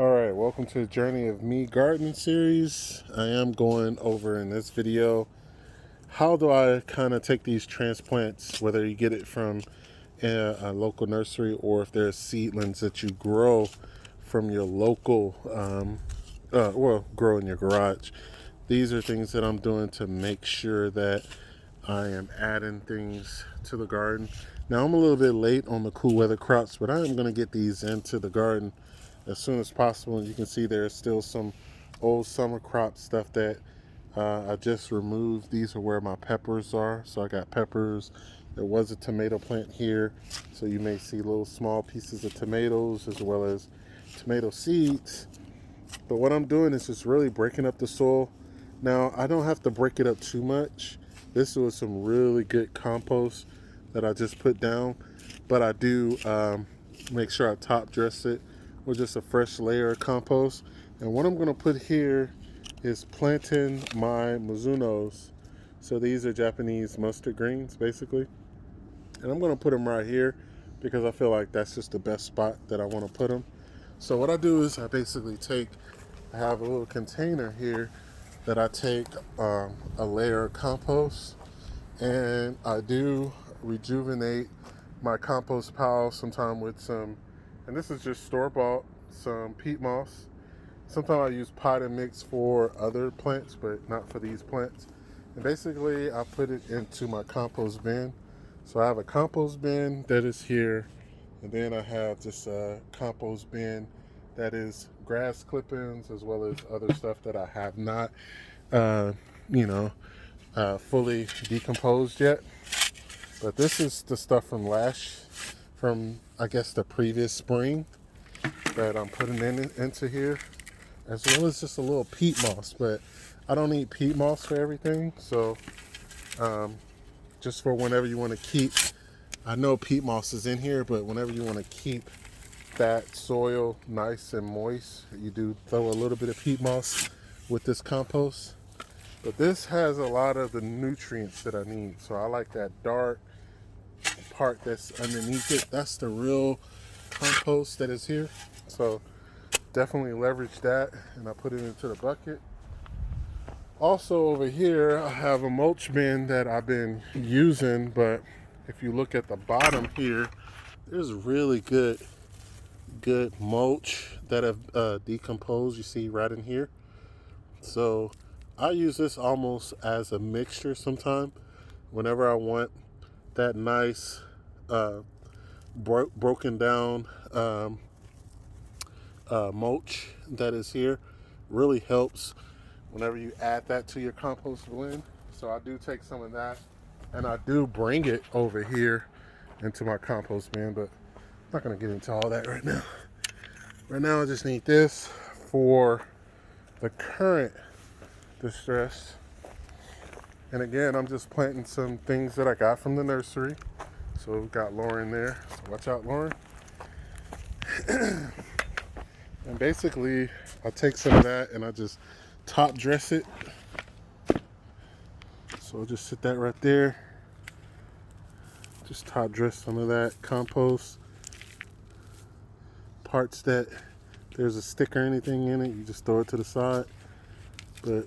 Alright, welcome to the Journey of Me garden series. I am going over in this video how do I kind of take these transplants, whether you get it from a local nursery or if there's seedlings that you grow from your local, grow in your garage. These are things that I'm doing to make sure that I am adding things to the garden. Now I'm a little bit late on the cool weather crops, but I am going to get these into the garden as soon as possible. And you can see there's still some old summer crop stuff that I just removed. These are where my peppers are. So I got peppers. There was a tomato plant here, so you may see little small pieces of tomatoes as well as tomato seeds. But what I'm doing is just really breaking up the soil. Now I don't have to break it up too much. This was some really good compost that I just put down, but I do make sure I top dress it with just a fresh layer of compost. And what I'm going to put here is planting my Mizunos. So these are Japanese mustard greens basically, and I'm going to put them right here because I feel like that's just the best spot that I want to put them. So what I do is I basically I have a little container here that I take a layer of compost, and I do rejuvenate my compost pile sometime with some, and this is just store-bought, some peat moss. Sometimes I use potting mix for other plants, but not for these plants. And basically I put it into my compost bin. So I have a compost bin that is here, and then I have just a compost bin that is grass clippings as well as other stuff that I have not uh, fully decomposed yet. But this is the stuff from I guess the previous spring that I'm putting into here, as well as just a little peat moss. But I don't need peat moss for everything, so just for whenever you want to keep, I know peat moss is in here, but whenever you want to keep that soil nice and moist, you do throw a little bit of peat moss with this compost. But this has a lot of the nutrients that I need, so I like that dark part that's underneath it. That's the real compost that is here, so definitely leverage that, and I put it into the bucket. Also over here I have a mulch bin that I've been using, but if you look at the bottom here, there's really good mulch that have decomposed. You see right in here. So I use this almost as a mixture sometime whenever I want that nice broken down mulch that is here. Really helps whenever you add that to your compost blend. So I do take some of that and I do bring it over here into my compost bin, but I'm not going to get into all that right now. Right now I just need this for the current distress. And again, I'm just planting some things that I got from the nursery. So we've got Lauren there. So watch out, Lauren. And basically, I take some of that and I just top dress it. So I'll just sit that right there. Just top dress some of that compost. Parts that there's a stick or anything in it, you just throw it to the side. But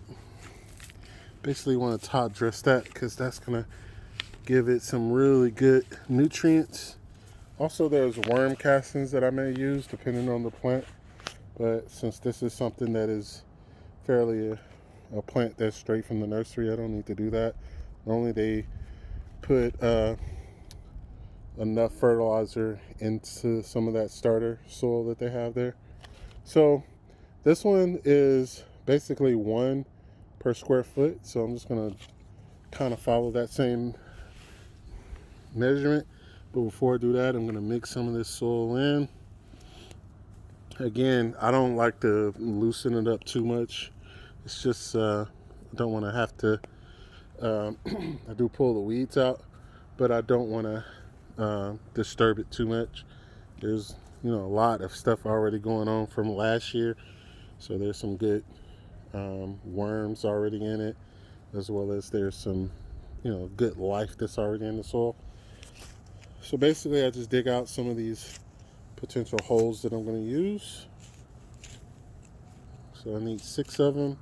basically, you want to top dress that because that's gonna give it some really good nutrients. Also, there's worm castings that I may use depending on the plant. But since this is something that is fairly a plant that's straight from the nursery, I don't need to do that. Normally they put enough fertilizer into some of that starter soil that they have there. So this one is basically 1 per square foot. So I'm just gonna kind of follow that same measurement. But before I do that, I'm gonna mix some of this soil in. Again, I don't like to loosen it up too much. It's just I don't want to have to I do pull the weeds out, but I don't want to disturb it too much. There's a lot of stuff already going on from last year, so there's some good worms already in it, as well as there's some good life that's already in the soil. So basically I just dig out some of these potential holes that I'm going to use. So I need 6 of them,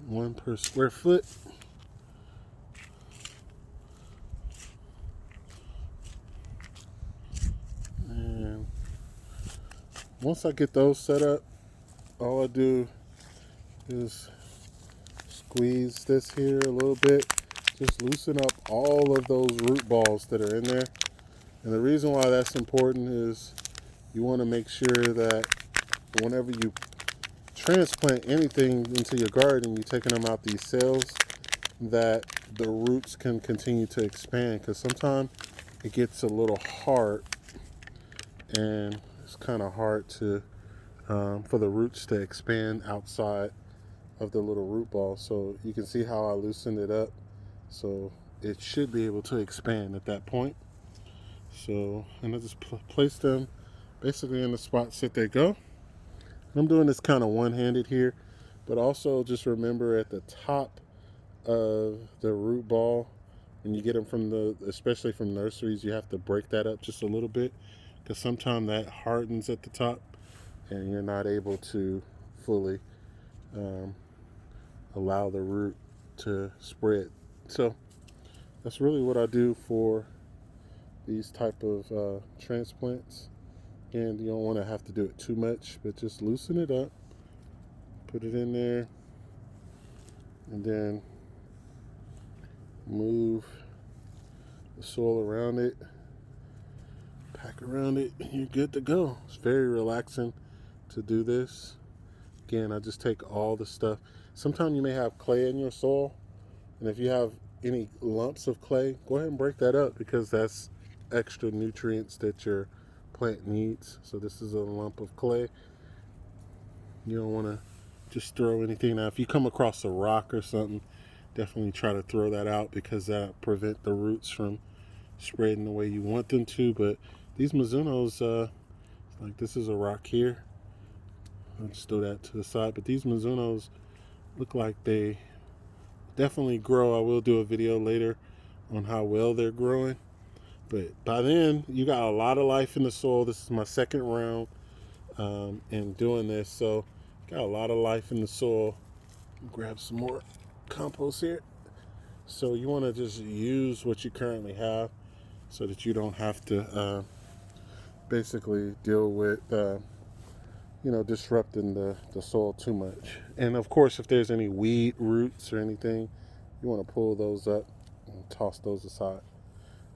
1 per square foot. And once I get those set up, all I do is squeeze this here a little bit, just loosen up all of those root balls that are in there. And the reason why that's important is you want to make sure that whenever you transplant anything into your garden, you're taking them out these cells, that the roots can continue to expand, because sometimes it gets a little hard and it's kind of hard to for the roots to expand outside of the little root ball. So you can see how I loosened it up, so it should be able to expand at that point. So, and I just place them basically in the spots that they go. I'm doing this kind of one-handed here, but also just remember at the top of the root ball, when you get them from especially from nurseries, you have to break that up just a little bit, because sometimes that hardens at the top and you're not able to fully allow the root to spread. So that's really what I do for these type of transplants. And you don't want to have to do it too much, but just loosen it up, put it in there, and then move the soil around it, pack around it, and you're good to go. It's very relaxing to do this. Again, I just take all the stuff. Sometimes you may have clay in your soil, and if you have any lumps of clay, go ahead and break that up, because that's extra nutrients that your plant needs. So this is a lump of clay. You don't want to just throw anything. Now, if you come across a rock or something, definitely try to throw that out, because that prevent the roots from spreading the way you want them to. But these Mizunos, like this is a rock here. I'll just throw that to the side. But these Mizunos look like they definitely grow. I will do a video later on how well they're growing. But by then, you got a lot of life in the soil. This is my second round in doing this, so got a lot of life in the soil. Grab some more compost here. So you want to just use what you currently have, so that you don't have to basically deal with disrupting the soil too much. And of course, if there's any weed roots or anything, you want to pull those up and toss those aside.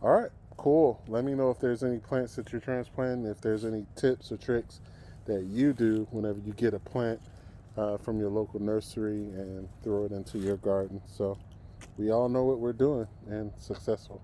All right, cool. Let me know if there's any plants that you're transplanting, if there's any tips or tricks that you do whenever you get a plant from your local nursery and throw it into your garden. So we all know what we're doing, and successful.